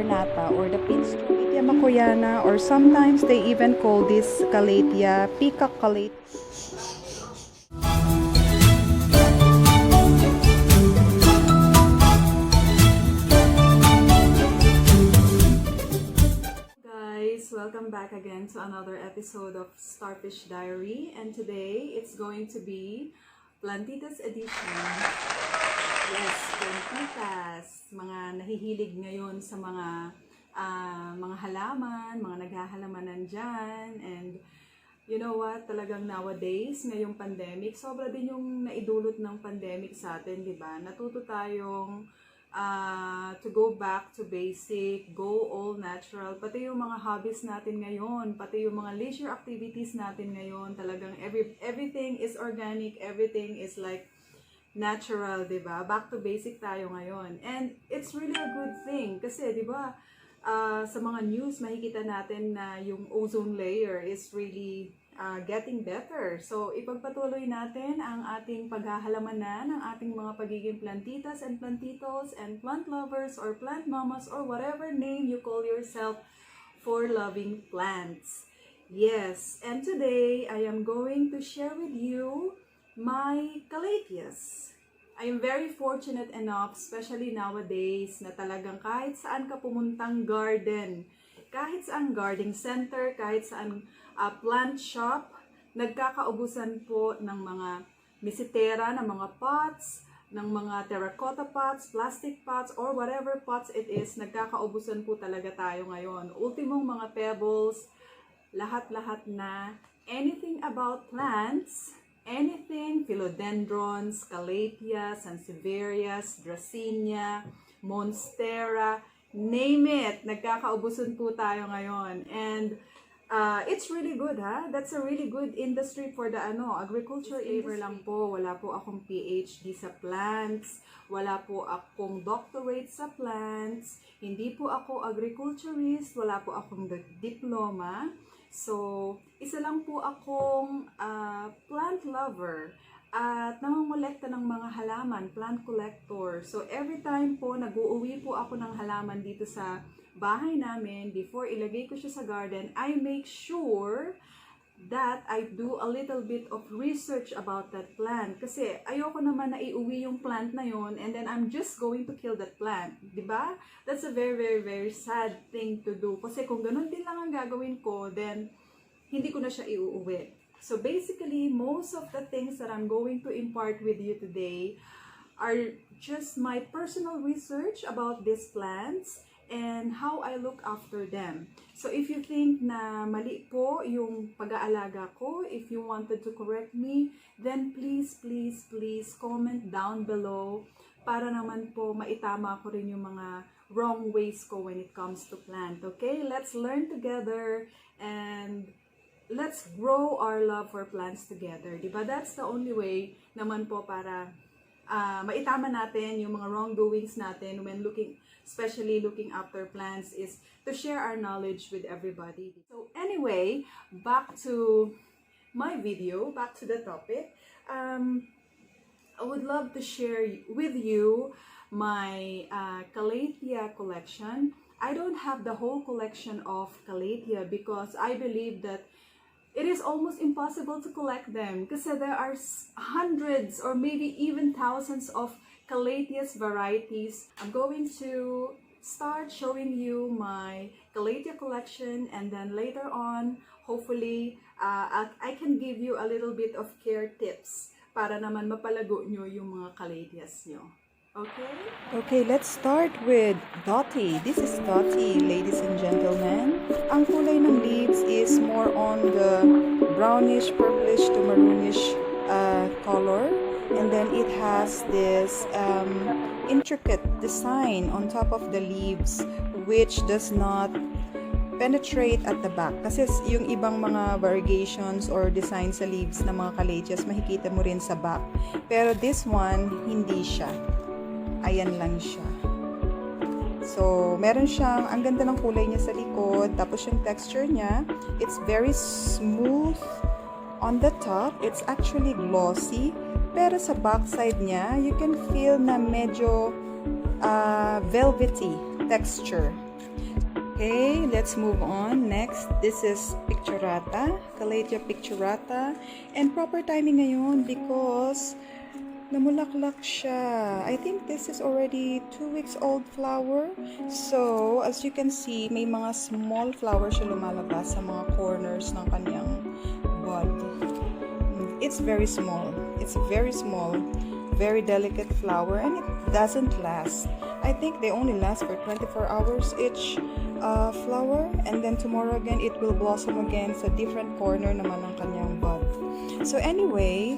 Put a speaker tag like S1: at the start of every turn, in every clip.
S1: ornata or the pinstrip. Calathea makoyana, or sometimes they even call this Calathea peacock Calathea. Guys, welcome back again to another episode of Starfish Diary, and today it's going to be Plantitas edition. Yes, plantitas. Mga nahihilig ngayon sa mga halaman, mga naghahalamanan dyan. And you know what, talagang nowadays, ngayong pandemic, sobra din yung naidulot ng pandemic sa atin, di ba? Natuto tayong to go back to basic, go all natural. Pati yung mga hobbies natin ngayon, pati yung mga leisure activities natin ngayon, talagang everything is organic, everything is like natural, di ba? Back to basic tayo ngayon. And it's really a good thing kasi, di ba, sa mga news, makikita natin na yung ozone layer is really getting better. So, ipagpatuloy natin ang ating paghahalamanan, ang ating mga pagiging plantitas and plantitos and plant lovers or plant mamas or whatever name you call yourself for loving plants. Yes, and today I am going to share with you my Calatheas. I am very fortunate enough, especially nowadays, na talagang kahit saan ka pumuntang garden, kahit saan garden center, kahit saan plant shop, nagkakaubusan po ng mga misitera, ng mga pots, ng mga terracotta pots, plastic pots, or whatever pots it is, nagkakaubusan po talaga tayo ngayon. Ultimong mga pebbles, lahat-lahat na, anything about plants, anything, philodendrons, calatheas, sansevierias, dracaena, monstera, name it, nagkakaubusan po tayo ngayon. And it's really good, ha? That's a really good industry for the agriculture industry lang po. Wala po akong PhD sa plants, wala po akong doctorate sa plants, hindi po ako agriculturist, wala po akong diploma. So, isa lang po akong plant lover at namumulekta ng mga halaman, plant collector. So, every time po nag-uuwi po ako ng halaman dito sa bahay namin, before ilagay ko siya sa garden, I make sure that I do a little bit of research about that plant. Kasi ayoko naman na iuwi yung plant na yon and then I'm just going to kill that plant. Diba? That's a very, very, very sad thing to do. Kasi kung ganun din lang ang gagawin ko, then hindi ko na siya iuuwi. So basically, most of the things that I'm going to impart with you today are just my personal research about these plants and how I look after them. So if you think na mali po yung pag-aalaga ko, if you wanted to correct me, then please, please, please comment down below para naman po maitama ko rin yung mga wrong ways ko when it comes to plant. Okay? Let's learn together and let's grow our love for plants together. Diba? That's the only way naman po para maitama natin yung mga wrongdoings natin when especially looking after plants, is to share our knowledge with everybody. So anyway, back to my video, back to the topic. I would love to share with you my Calathea collection. I don't have the whole collection of Calathea because I believe that it is almost impossible to collect them kasi there are hundreds or maybe even thousands of Calatheas varieties. I'm going to start showing you my Calathea collection, and then later on, hopefully, I can give you a little bit of care tips para naman mapalago nyo yung mga Calatheas nyo. Okay? Okay, let's start with Dotty. This is Dotty, ladies and gentlemen. Ang kulay ng leaves is more on the brownish, purplish to maroonish color. And then it has this intricate design on top of the leaves which does not penetrate at the back. Kasi yung ibang mga variegations or design sa leaves ng mga Calatheas, makikita mo rin sa back. Pero this one, hindi siya. Ayan lang siya. So, meron siyang, ang ganda ng kulay niya sa likod. Tapos yung texture niya, it's very smooth on the top. It's actually glossy. Pero sa backside niya, you can feel na medyo velvety texture. Okay, let's move on. Next, this is picturata, Calathea picturata. And proper timing ngayon because namulaklak siya. I think this is already 2 weeks old flower. So, as you can see, may mga small flowers siya lumalabas sa mga corners ng kanyang bud. It's very small. It's very small. Very delicate flower and it doesn't last. I think they only last for 24 hours each flower, and then tomorrow again it will blossom again sa different corner naman ng kanyang bud. So anyway,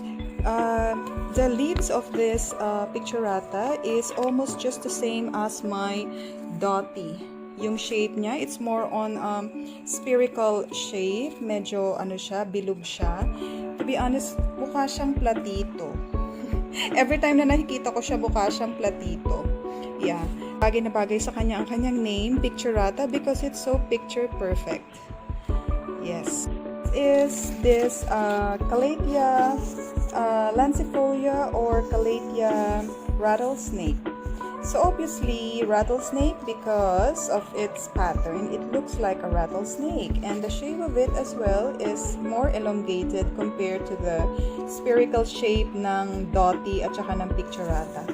S1: the leaves of this picturata is almost just the same as my dotty. Yung shape niya, it's more on spherical shape. Medyo ano siya, bilog siya. To be honest, mukha siyang platito. Every time na nakikita ko siya, mukha siyang platito. Yeah. Bagay na bagay sa kanya ang kanyang name, picturata, because it's so picture perfect. Yes. Is this Calathea lancifolia or Calathea rattlesnake? So obviously rattlesnake because of its pattern. It looks like a rattlesnake, and the shape of it as well is more elongated compared to the spherical shape ng dotty at saka ng picturata.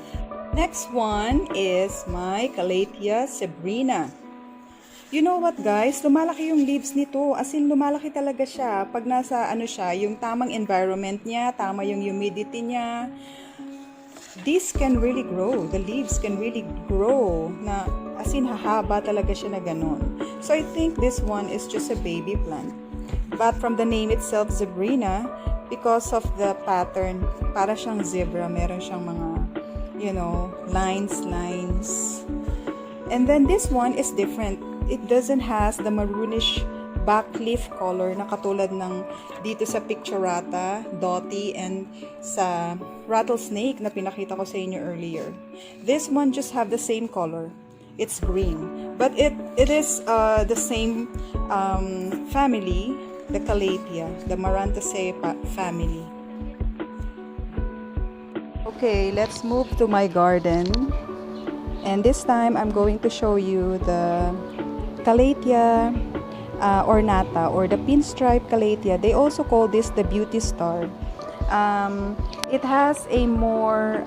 S1: Next one is my Calathea sabrina. You know what guys, lumalaki yung leaves nito. As in, lumalaki talaga siya. Pag nasa ano siya, yung tamang environment niya, tama yung humidity niya, this can really grow. The leaves can really grow. Na, as in, hahaba talaga siya na ganon. So I think this one is just a baby plant. But from the name itself, sabrina, because of the pattern, para siyang zebra. Meron siyang mga, you know, lines. And then this one is different. It doesn't has the maroonish back leaf color na katulad ng dito sa picturata, dotty, and sa rattlesnake na pinakita ko sa inyo earlier. This one just have the same color. It's green. But it is the same family, the Calathea, the Marantaceae family. Okay, let's move to my garden. And this time, I'm going to show you the Calathea ornata or the pinstripe Calathea. They also call this the beauty star. It has a more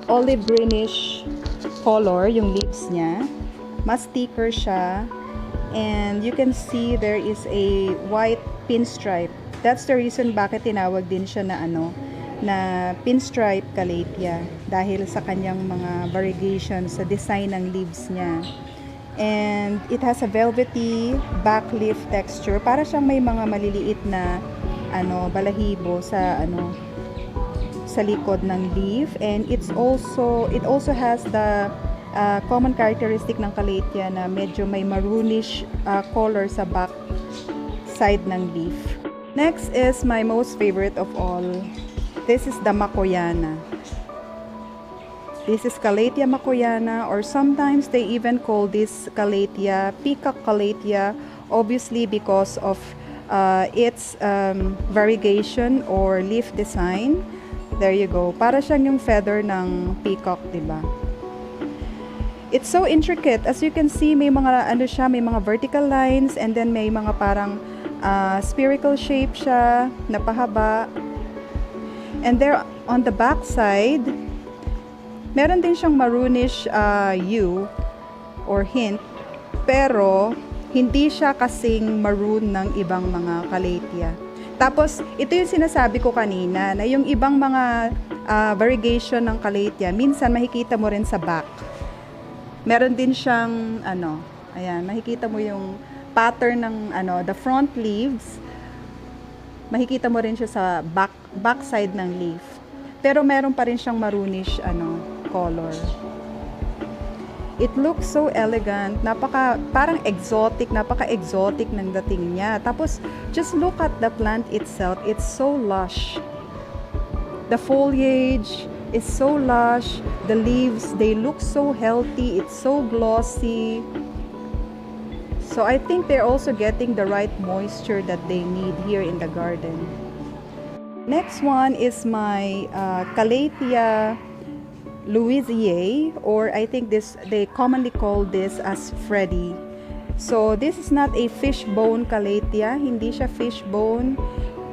S1: olive greenish color, yung leaves niya. Mas thicker siya. And you can see there is a white pinstripe. That's the reason bakit tinawag din siya na na pinstripe Calathea, dahil sa kanyang mga variegation sa design ng leaves niya. And it has a velvety back leaf texture. Para siyang may mga maliliit na balahibo sa sa likod ng leaf, and it also has the common characteristic ng Calathea na medyo may maroonish color sa back side ng leaf. Next is my most favorite of all. This is the Makoyana. This is Calathea Makoyana, or sometimes they even call this Calathea Peacock Calathea, obviously because of its variegation or leaf design. There you go. Para siyang yung feather ng peacock, diba? It's so intricate. As you can see, may mga may mga vertical lines, and then may mga parang spherical shape siya, napahaba. And there on the back side, meron din siyang maroonish hue or hint, pero hindi siya kasing maroon ng ibang mga Calathea. Tapos, ito yung sinasabi ko kanina, na yung ibang mga variegation ng Calathea, minsan makikita mo rin sa back. Meron din siyang, ayan, makikita mo yung pattern ng, the front leaves, makikita mo rin siya sa back side ng leaf. Pero meron pa rin siyang maroonish, color. It looks so elegant, parang napaka-exotic ng dating niya. Tapos, just look at the plant itself. It's so lush. The foliage is so lush. The leaves, they look so healthy. It's so glossy. So, I think they're also getting the right moisture that they need here in the garden. Next one is my Calathea Louisier, or I think this they commonly call this as Freddy. So this is not a fishbone Calathea, hindi siya fishbone.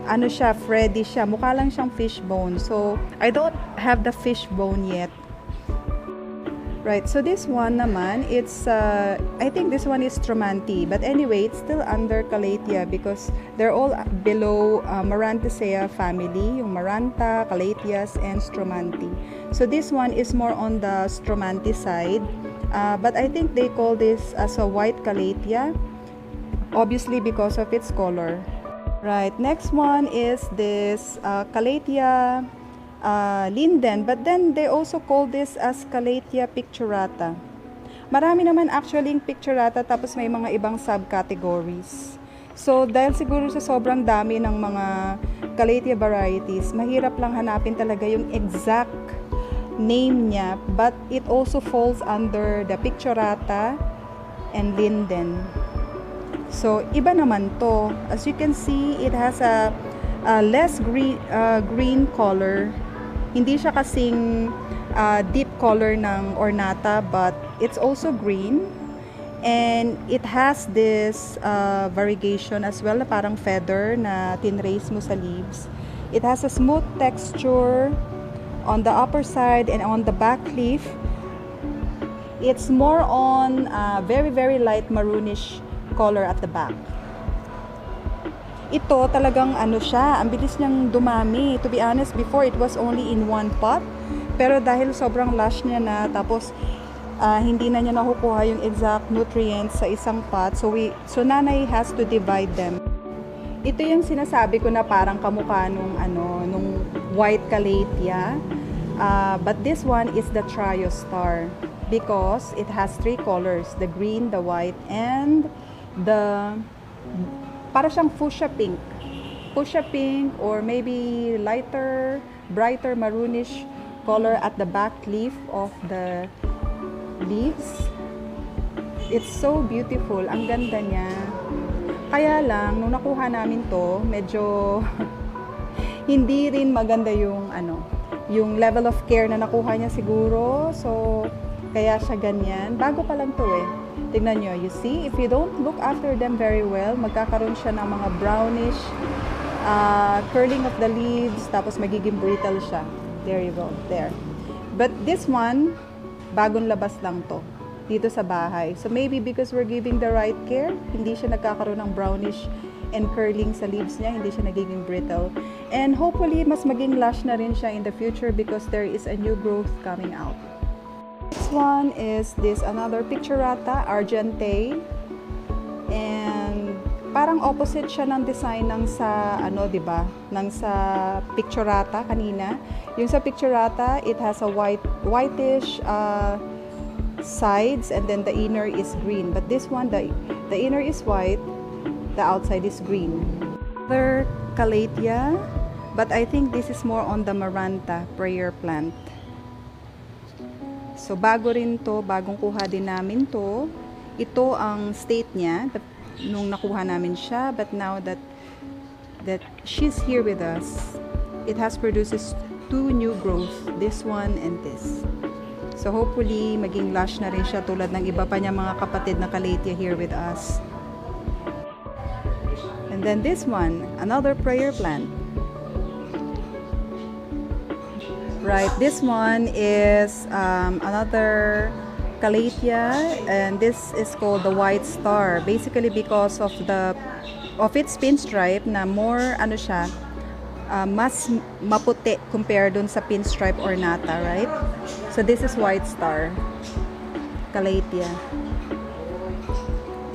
S1: Ano siya, Freddy siya. Mukha lang siyang fishbone. So I don't have the fishbone yet. Right, so this one naman, it's, I think this one is Stromanthi. But anyway, it's still under Calathea because they're all below Marantaceae family, yung Maranta, Calatheas, and Stromanthi. So this one is more on the Stromanthi side. But I think they call this as a white Calathea, obviously because of its color. Right, next one is this Calathea linden, but then they also call this as Calathea picturata. Marami naman actually yung picturata, tapos may mga ibang subcategories. So dahil siguro sa sobrang dami ng mga Calathea varieties, mahirap lang hanapin talaga yung exact name niya, but it also falls under the picturata and linden. So iba naman to. As you can see, it has a less green color. Hindi siya kasing deep color ng ornata, but it's also green. And it has this variegation as well na parang feather na tinrace mo sa leaves. It has a smooth texture on the upper side and on the back leaf. It's more on very light maroonish color at the back. Ito talagang ano siya, ang bilis niyang dumami. To be honest, before it was only in one pot. Pero dahil sobrang lush niya na, tapos hindi na niya nakukuha yung exact nutrients sa isang pot. So nanay has to divide them. Ito yung sinasabi ko na parang kamukha nung white Calathea. But this one is the trio star because it has three colors, the green, the white, and the para siyang fuchsia pink or maybe brighter maroonish color at the back leaf of the leaves. It's so beautiful, ang ganda niya. Kaya lang nung nakuha namin to, medyo hindi rin maganda yung level of care na nakuha niya siguro. So kaya siya ganyan. Bago pa lang to eh. Tingnan nyo, you see, if you don't look after them very well, magkakaroon siya ng mga brownish curling of the leaves, tapos magiging brittle siya. There you go, there. But this one, bagong labas lang to dito sa bahay. So maybe because we're giving the right care, hindi siya nagkakaroon ng brownish and curling sa leaves niya, hindi siya nagiging brittle. And hopefully, mas maging lush na rin siya in the future because there is a new growth coming out. This one is another picturata, argente, and parang opposite siya ng design ng sa diba? Ng sa picturata kanina. Yung sa picturata, it has a whitish sides and then the inner is green. But this one, the inner is white, the outside is green. Another Calathea, but I think this is more on the Maranta prayer plant. So bago rin to, bagong kuha din namin to. Ito ang state niya nung nakuha namin siya, but now that she's here with us, it has produces two new growths, this one and this. So hopefully maging lush na rin siya tulad ng iba pa niya mga kapatid na Calathea here with us. And then this one, another prayer plant. Right, this one is another Calathea, and this is called the White Star. Basically because of its pinstripe na more siya, mas maputi compared dun sa pinstripe ornata, right? So this is White Star Calathea.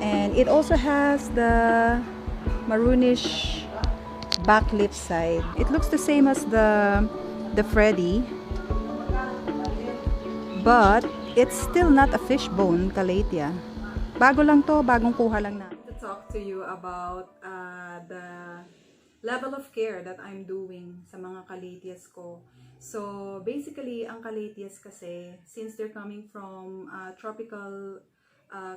S1: And it also has the maroonish back leaf side. It looks the same as the Freddy, but it's still not a fishbone Calathea. Bago lang to, bagong kuha lang na. To talk to you about the level of care that I'm doing sa mga Calatheas ko. So basically, ang Calatheas kasi, since they're coming from a tropical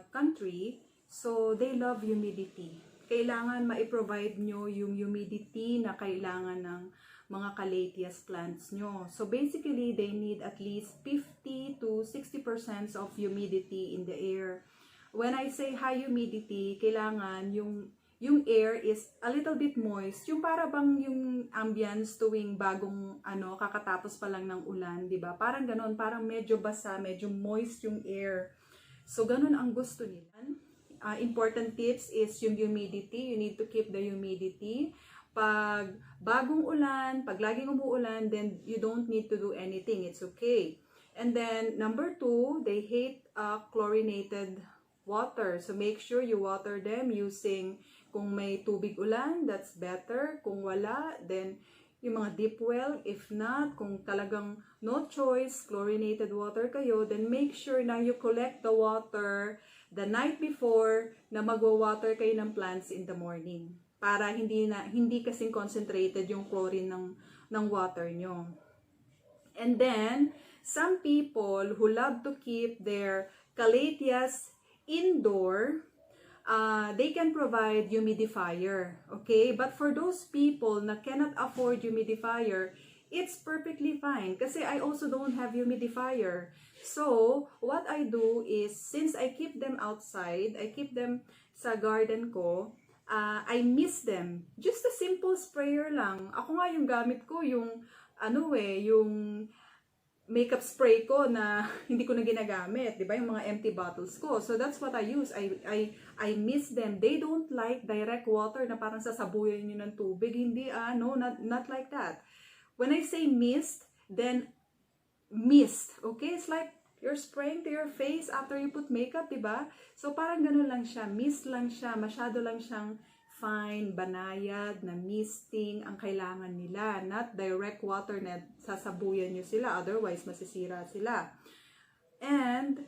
S1: country, so they love humidity. Kailangan ma-provide nyo yung humidity na kailangan ng mga Calatheas plants nyo. So basically, they need at least 50 to 60% of humidity in the air. When I say high humidity, kailangan yung air is a little bit moist. Yung para bang yung ambience tuwing bagong kakatapos pa lang ng ulan, di ba? Parang ganon, parang medyo basa, medyo moist yung air. So ganon ang gusto nila. Important tips is yung humidity. You need to keep the humidity. Pag bagong ulan, pag laging umuulan, then you don't need to do anything. It's okay. And then, number 2, they hate chlorinated water. So, make sure you water them using, kung may tubig ulan, that's better. Kung wala, then yung mga deep well. If not, kung talagang no choice, chlorinated water kayo, then make sure na you collect the water the night before na magwa-water kayo ng plants in the morning. Para hindi kasing concentrated yung chlorine ng water nyo. And then, some people who love to keep their Calatheas indoor, they can provide humidifier, okay? But for those people na cannot afford humidifier, it's perfectly fine kasi I also don't have humidifier. So, what I do is, since I keep them outside, I keep them sa garden ko, I mist them. Just a simple sprayer lang. Ako nga yung gamit ko, yung yung makeup spray ko na hindi ko na ginagamit, 'di ba? Yung mga empty bottles ko. So that's what I use. I mist them. They don't like direct water na parang sasabuyan niyo ng tubig. Hindi no, not like that. When I say mist, then mist, okay? It's like you're spraying to your face after you put makeup, diba? So, parang ganun lang siya. Mist lang siya. Masyado lang siyang fine, banayad, na misting ang kailangan nila. Not direct water na sasabuyan nyo sila. Otherwise, masisira sila. And,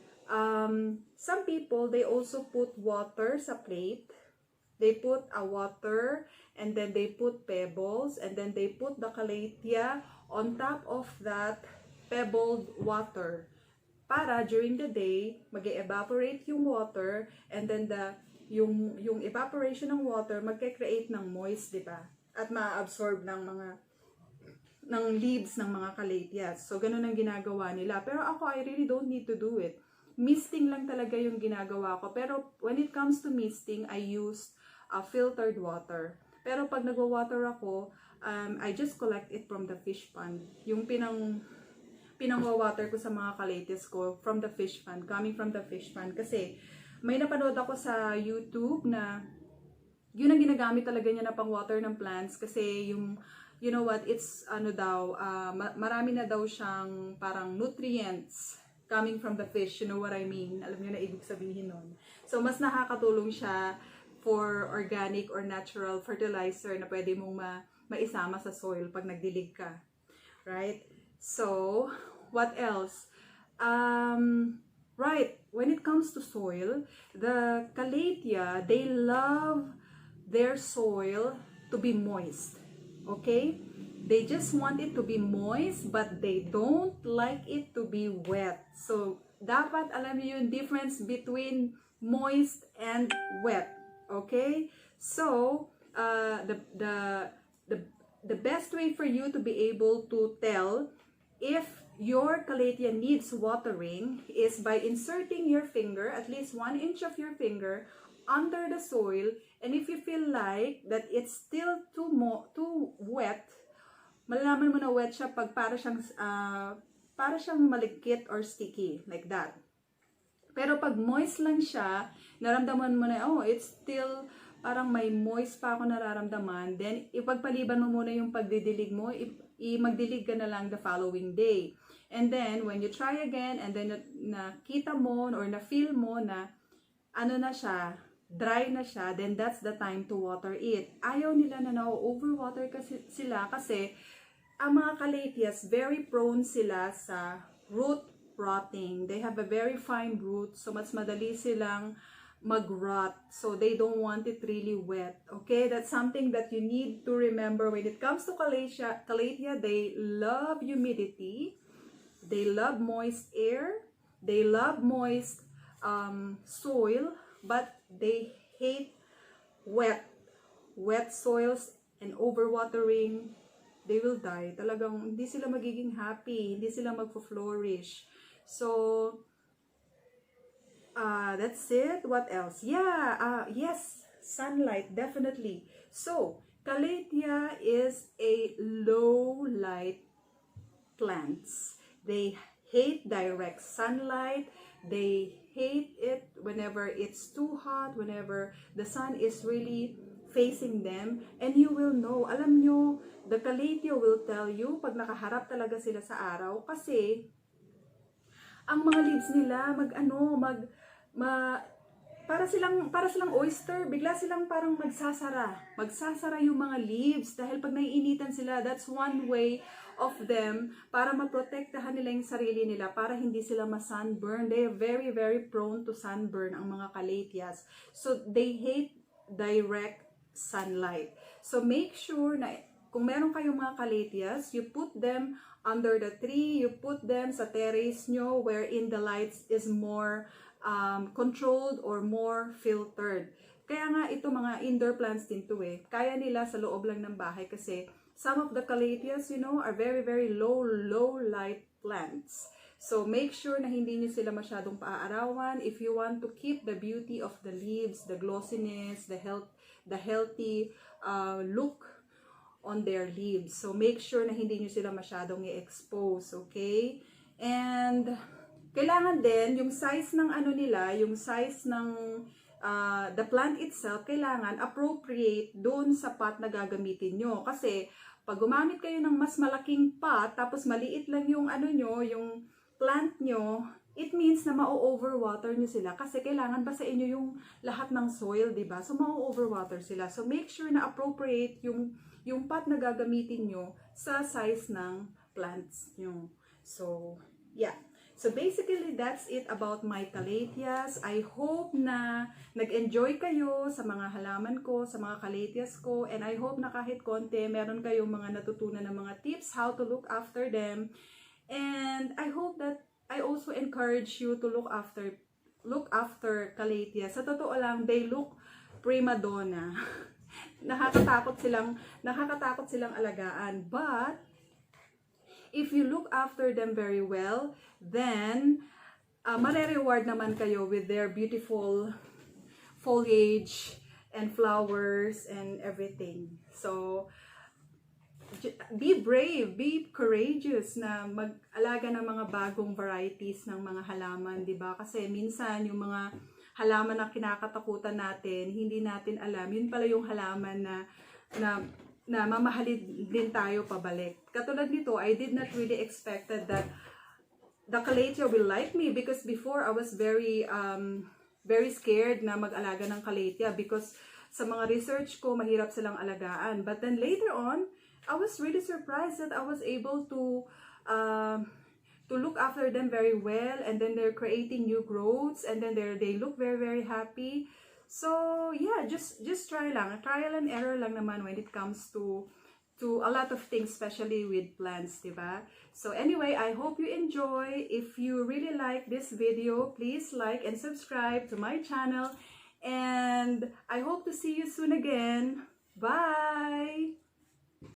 S1: some people, they also put water sa plate. They put a water, and then they put pebbles, and then they put the Calathea on top of that pebbled water. Para during the day, mag-evaporate yung water, and then yung evaporation ng water magke-create ng moist, di ba? At ma-absorb ng leaves ng mga Calatheas. So, ganun ang ginagawa nila. Pero ako, I really don't need to do it. Misting lang talaga yung ginagawa ko. Pero when it comes to misting, I use filtered water. Pero pag nagwa-water ako, I just collect it from the fish pond. Yung pinangwa-water ko sa mga Calatheas ko from the fish pond, coming from the fish pond. Kasi may napanood ako sa YouTube na yun ang ginagamit talaga niya na pang-water ng plants kasi yung, you know what, it's marami na daw siyang parang nutrients coming from the fish, you know what I mean? Alam niyo na ibig sabihin nun. So, mas nakakatulong siya for organic or natural fertilizer na pwede mong maisama sa soil pag nagdilig ka. Right? So, what else? Right, when it comes to soil, the Calathea, they love their soil to be moist. Okay? They just want it to be moist, but they don't like it to be wet. So, dapat alam niyo yung difference between moist and wet. Okay? So, the best way for you to be able to tell if your Calathea needs watering is by inserting your finger, at least 1 inch of your finger, under the soil, and if you feel like that it's still too wet, malalaman mo na wet siya pag para siyang malikit or sticky, like that. Pero pag moist lang siya, naramdaman mo na, oh, it's still parang may moist pa ako nararamdaman, then ipagpaliban mo muna yung pagdidilig mo, magdilig ka na lang the following day. And then, when you try again, and then nakita mo or na-feel mo na na siya, dry na siya, then that's the time to water it. Ayaw nila na na-overwater sila kasi ang mga Calatheas, very prone sila sa root rotting. They have a very fine root, so mas madali silang mag-rot. So, they don't want it really wet. Okay? That's something that you need to remember when it comes to Calathea. They love humidity. They love moist air. They love moist soil. But they hate wet soils and overwatering. they will die. Talagang hindi sila magiging happy, hindi sila magfo-flourish. So, that's it. What else? Yeah, yes, sunlight, definitely. So, Calathea is a low light plants. They hate direct sunlight. They hate it whenever it's too hot, whenever the sun is really facing them. And you will know, alam nyo, the Calathea will tell you pag nakaharap talaga sila sa araw kasi ang mga leaves nila para silang oyster, bigla silang parang magsasara yung mga leaves dahil pag naiinitan sila, that's one way of them para maprotektahan nila yung sarili nila para hindi sila ma-sunburn. They are very, very prone to sunburn ang mga Calatheas. So they hate direct sunlight. So make sure na kung meron kayong mga Calatheas, you put them under the tree, you put them sa terrace nyo wherein the lights is more controlled or more filtered. Kaya nga ito mga indoor plants din to eh. Kaya nila sa loob lang ng bahay kasi some of the Calatheas, you know, are very, very low light plants. So make sure na hindi nyo sila masyadong paaarawan if you want to keep the beauty of the leaves, the glossiness, the healthy look on their leaves. So make sure na hindi nyo sila masyadong i-expose, okay? And kailangan din yung size ng ano nila, yung size ng the plant itself, kailangan appropriate doon sa pot na gagamitin nyo. Kasi pag gumamit kayo ng mas malaking pot, tapos maliit lang yung ano nyo, yung plant nyo, it means na ma-overwater nyo sila. Kasi kailangan ba sa inyo yung lahat ng soil, diba? So ma-overwater sila. So make sure na appropriate yung pot na gagamitin nyo sa size ng plants nyo. So, yeah. So basically, that's it about my Calatheas. I hope na nag-enjoy kayo sa mga halaman ko, sa mga Calatheas ko, and I hope na kahit konti, meron kayong mga natutunan ng mga tips how to look after them. And I hope that I also encourage you to look after Calatheas. Sa totoo lang, they look prima donna. nakakatakot silang alagaan, but if you look after them very well, then mare-reward naman kayo with their beautiful foliage and flowers and everything. So be brave, be courageous na mag-alaga ng mga bagong varieties ng mga halaman, 'di ba? Kasi minsan yung mga halaman na kinakatakutan natin, hindi natin alam, yun pala yung halaman na mamahalin din tayo pabalik. Katulad nito, I did not really expected that the Calathea will like me because before I was very scared na mag-alaga ng Calathea because sa mga research ko, mahirap silang alagaan. But then later on, I was really surprised that I was able to look after them very well, and then they're creating new growths, and then they look very, very happy. So yeah, just trial and error lang naman when it comes to a lot of things, especially with plants, diba? So anyway, I hope you enjoy. If you really like this video, please like and subscribe to my channel, and I hope to see you soon again. Bye!